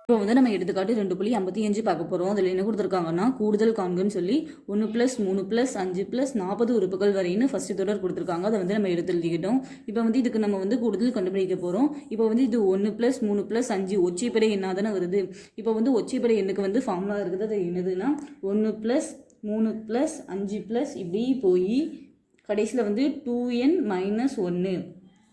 இப்போ வந்து நம்ம எடுத்துக்காட்டு 2.55 பார்க்க போகிறோம். அதில் என்ன கொடுத்துருக்காங்கன்னா கூடுதல் காண்கன்னு சொல்லி 1 + 3 + 5 + 40 உறுப்புகள் வரைன்னு ஃபஸ்ட்டு தொடர் கொடுத்துருக்காங்க. அதை வந்து நம்ம எடுத்து எழுதிக்கிட்டோம். இப்போ வந்து இதுக்கு நம்ம வந்து கூடுதல் கண்டுபிடிக்க போகிறோம். இப்போ வந்து இது 1 + 3 + 5 ஒற்றைப்படை எண்ணாக தானே வருது. இப்போ வந்து ஒற்றைப்படை எண்ணுக்கு வந்து ஃபார்முலா இருக்குது. அது என்னதுன்னா 1 + 3 + 5 + இப்படி போய் கடைசியில் வந்து 2n - 1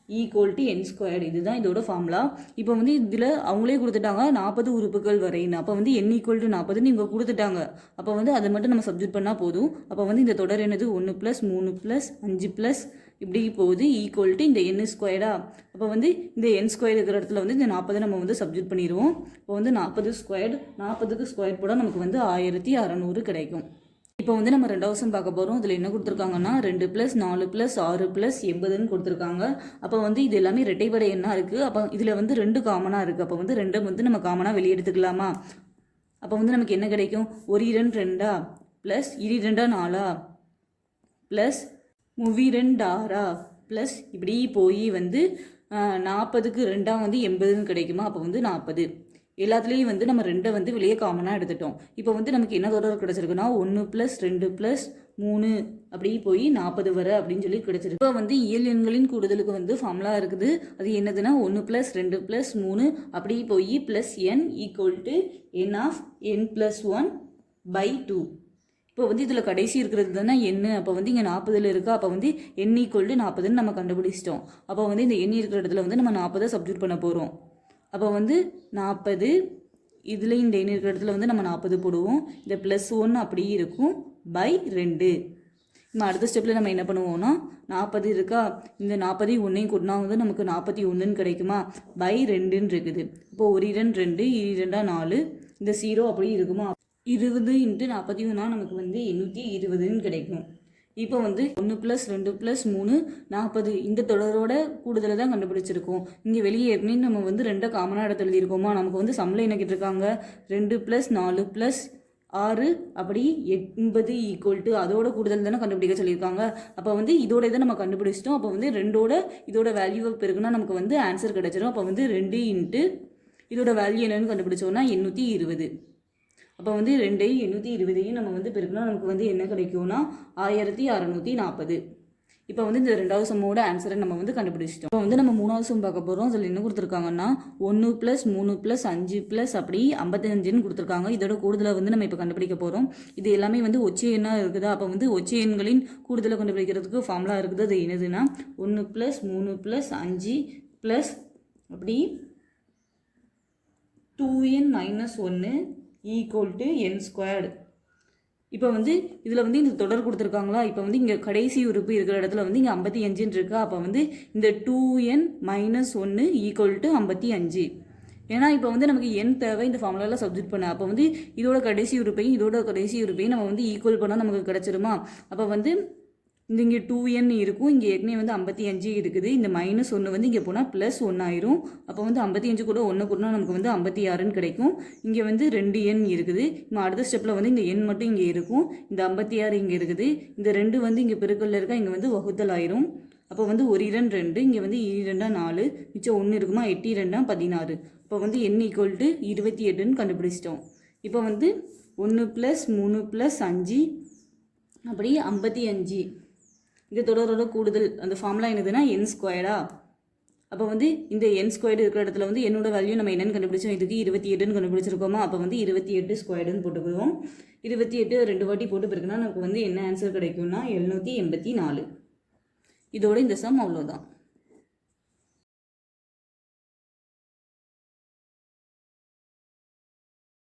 ஈக்குவல் n ஸ்கொயர்டு. இதுதான் இதோட ஃபார்முலா. இப்போ வந்து இதில் அவங்களே கொடுத்துட்டாங்க 40 உறுப்புகள் வரைன்னு. அப்போ வந்து n = 40 இங்கே கொடுத்துட்டாங்க. அப்போ வந்து அதை மட்டும் நம்ம சப்ஜெக்ட் பண்ணால் போதும். அப்போ வந்து இந்த தொடர் என்னது 1 + 3 + 5 இப்படி போகுது ஈக்குவல் இந்த n ஸ்கொயர்டா. அப்போ வந்து இந்த n ஸ்கொயர் இருக்கிற இடத்துல வந்து இந்த 40 நம்ம வந்து சப்ஜெக்ட் பண்ணிடுவோம். இப்போ வந்து 40 ஸ்கொயர்டு 40க்கு ஸ்கொயர் போட நமக்கு வந்து 1600 கிடைக்கும். இப்போ வந்து நம்ம ரெண்டாவது சம் பார்க்க போகிறோம். இதில் என்ன கொடுத்துருக்காங்கன்னா 2 + 4 + 6 + 80ன்னு கொடுத்துருக்காங்க. அப்போ வந்து இது எல்லாமே இரட்டைப்படை எண்ணாக இருக்குது. அப்போ இதில் வந்து 2 காமனாக இருக்குது. அப்போ வந்து 2 வந்து நம்ம காமனாக வெளியே எடுத்துக்கலாமா? அப்போ வந்து நமக்கு என்ன கிடைக்கும்? 1 2 2 ப்ளஸ் 2 2 4 ப்ளஸ் 3 2 6 ப்ளஸ் இப்படி போய் வந்து 40க்கு 2 வந்து 80ன்னு கிடைக்குமா? அப்போ வந்து 40. எல்லாத்துலேயும் வந்து நம்ம 2 வந்து வெளியே காமனாக எடுத்துட்டோம். இப்போ வந்து நமக்கு என்ன தொடர் கிடச்சிருக்குன்னா 1 + 2 + 3 அப்படி போய் 40 வர அப்படின்னு சொல்லி கிடச்சிருக்கு. இப்போ வந்து இயல் எண்களின் கூடுதலுக்கு வந்து ஃபார்முலா இருக்குது. அது என்னதுன்னா 1 + 2 + 3 அப்படி போய் +n = n of n + 1/2. இப்போ வந்து இதில் கடைசி இருக்கிறது தானே n. அப்போ வந்து இங்கே 40 இருக்கா. அப்போ வந்து n = 40ன்னு நம்ம கண்டுபிடிச்சிட்டோம். அப்போ வந்து இந்த n இருக்கிற இடத்துல வந்து நம்ம 40 சப்ஸ்டிட்யூட் பண்ண போகிறோம். அப்போ வந்து 40 இதில் இந்த n இருக்கிற இடத்துல வந்து நம்ம 40 போடுவோம். இந்த +1 அப்படியே இருக்கும் /2. நம்ம அடுத்த ஸ்டெப்பில் நம்ம என்ன பண்ணுவோம்னா 40 இருக்கா. இந்த 40 1 கூட்டினா வந்து நமக்கு 41ன்னு கிடைக்குமா? /2ன்னு இருக்குது. இப்போ 1 2 2 2 4 இந்த 0 அப்படியே இருக்குமா? 20 × 41 நமக்கு வந்து 820ன்னு கிடைக்கும். இப்போ வந்து 1 + 2 + 3 40 இந்த தொடரோட கூடுதலை தான் கண்டுபிடிச்சிருக்கோம். இங்கே வெளியே ஏற்கனவே நம்ம வந்து 2 காமனாக எடுத்து எழுதியிருக்கோமா? நமக்கு வந்து சம்மில் என்ன கேட்டிருக்காங்க? 2 + 4 + 6 அப்படி 80 ஈக்குவல் அதோட கூடுதல் தானே கண்டுபிடிக்க சொல்லியிருக்காங்க. அப்போ வந்து இதோட இதை நம்ம கண்டுபிடிச்சிட்டோம். அப்போ வந்து 2ஓட இதோட வேல்யூவை பெருக்குன்னா நமக்கு வந்து ஆன்சர் கிடச்சிரும். அப்போ வந்து 2 × இதோட வேல்யூ என்னன்னு கண்டுபிடிச்சோன்னா 820. அப்போ வந்து 2ஐயும் 820ஐயும் நம்ம வந்து பெருக்கணும். நமக்கு வந்து என்ன கிடைக்கும்னா 1640. இப்போ வந்து இந்த ரெண்டாவது சம்மோட ஆன்சரை நம்ம வந்து கண்டுபிடிச்சிட்டோம். இப்போ வந்து நம்ம மூணாவது சம் பார்க்க போகிறோம். அதில் என்ன கொடுத்துருக்காங்கன்னா 1 + 3 + 5 + அப்படி 55ன்னு கொடுத்துருக்காங்க. இதோட கூடுதலை வந்து நம்ம இப்போ கண்டுபிடிக்க போகிறோம். இது எல்லாமே வந்து ஒற்றை எண்ணாக இருக்குதா. அப்போ வந்து ஒற்றை எண்களின் கூடுதலை கண்டுபிடிக்கிறதுக்கு ஃபார்முலா இருக்குது. அது என்னதுன்னா 1 + 3 + 5 + அப்படி 2n - 1 = n ஸ்கொயர்டு. இப்போ வந்து இதில் வந்து இந்த தொடர் கொடுத்துருக்காங்களா. இப்போ வந்து இங்கே கடைசி உறுப்பு இருக்கிற இடத்துல வந்து இங்கே 55ன்னு இருக்கா. அப்போ வந்து இந்த 2n - 1 = 55. ஏன்னா இப்போ வந்து நமக்கு n தேவை இந்த ஃபார்முலாவில் சப்ஜெக்ட் பண்ண. அப்போ வந்து இதோட கடைசி உறுப்பையும் இதோட கடைசி உறுப்பையும் நம்ம வந்து ஈக்குவல் பண்ணால் நமக்கு கிடச்சிருமா? அப்போ வந்து இங்கே 2n இருக்கும். இங்கே ஏற்கனவே வந்து 55 இருக்குது. இந்த -1 வந்து இங்கே போனால் +1 ஆயிரும். அப்போ வந்து 55 கூட 1 கூட்டினா நமக்கு வந்து 56ன்னு கிடைக்கும். இங்கே வந்து 2n இருக்குது. நம்ம அடுத்த ஸ்டெப்பில் வந்து இந்த n மட்டும் இங்கே இருக்கும். இந்த 56 இங்கே இருக்குது. இந்த 2 வந்து இங்கே பெருக்கல்ல இருக்கா. இங்கே வந்து வகுத்தல் ஆயிரும். அப்போ வந்து 1 2 2 இங்கே வந்து 2 4 மிச்சம் 1 இருக்குமா? 8 2 16. இப்போ வந்து n = 28ன்னு கண்டுபிடிச்சிட்டோம். இப்போ வந்து 1 + 3 + 5 அப்படி 55. இந்த தொடரோட கூடுதல் அந்த ஃபார்முலா என்னதுன்னா n ஸ்கொயர்டா. அப்போ வந்து இந்த n ஸ்கொயர்டு இருக்கிற இடத்துல வந்து என்னோட வேல்யூ நம்ம என்னென்னு கண்டுபிடிச்சோம்? இதுக்கு 28ன்னு கண்டுபிடிச்சிருக்கோமா. அப்போ வந்து 28 ஸ்கொயர்டுன்னு போட்டுக்குவோம். 28 2 வாட்டி போட்டு பிறகுனா நமக்கு வந்து என்ன ஆன்சர் கிடைக்கும்னா 784. இதோட இந்த சம் அவ்வளோதான்.